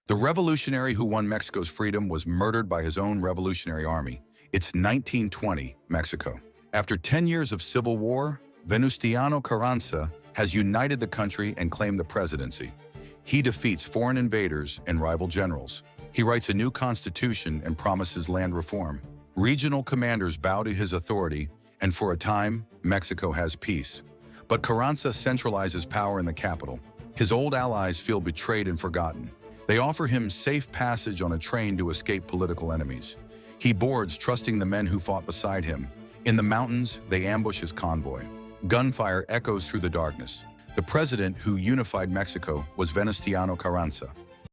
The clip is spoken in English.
The revolutionary who won Mexico's freedom was murdered by his own revolutionary army. It's 1920, Mexico. After 10 years of civil war, Venustiano Carranza has united the country and claimed the presidency. He defeats foreign invaders and rival generals. He writes a new constitution and promises land reform. Regional commanders bow to his authority, and for a time, Mexico has peace. But Carranza centralizes power in the capital. His old allies feel betrayed and forgotten. They offer him safe passage on a train to escape political enemies. He boards, trusting the men who fought beside him. In the mountains, they ambush his convoy. Gunfire echoes through the darkness. The president who unified Mexico was Venustiano Carranza.